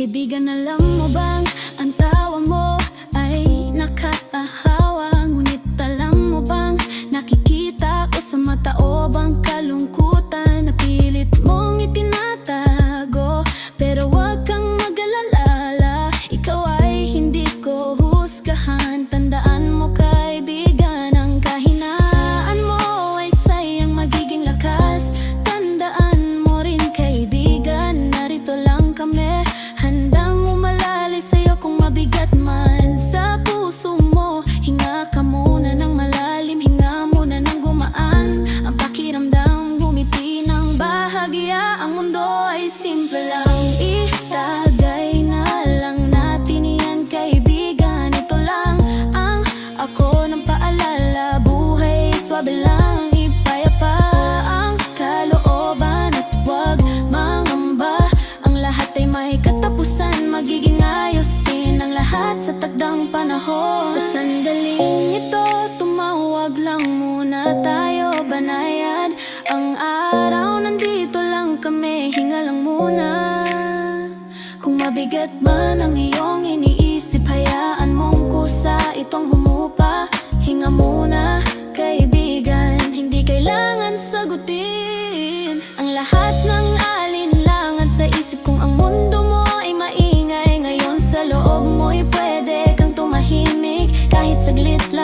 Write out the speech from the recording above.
Kaibigan, alam mo bang ang tawa mo ay nakaahawa? Ngunit alam mo bang nakikita ko sa mata o bang kalungkutan na pilit mong itinatago? Pero wag kang mag-alala, ikaw ay hindi ko husgahan. Tandaan mo kaibigan, ang kahinaan mo ay sayang magiging lakas. Tandaan mo rin kaibigan, narito lang kami, handang umalali sa'yo kung mabigat man sa puso mo. Hinga ka muna ng malalim, hinga muna ng gumaan. Ang pakiramdam gumiti ng bahagya, ang mundo ay simple lang. Itagay na lang natin yan kaibigan, ito lang ang ako ng paalala. Buhay swabe lang, ipayapa ang kalooban at wag mangamba. Ang lahat ay may katapusan, magiging ayos din ang lahat sa takdang panahon. Sa sandaling ito, tumawag lang muna tayo, banayad ang araw, nandito lang kami, hinga lang muna. Kung mabigat man ang iyong iniisip, hayaan mong kusa itong humupa. Hinga muna kaibigan, hindi kailangan sagutin ang lahat ng alinlangan sa isip. Kung ang mundo mo ay maingay ngayon, sa loob mo'y pwede kang tumahimik kahit saglit lang.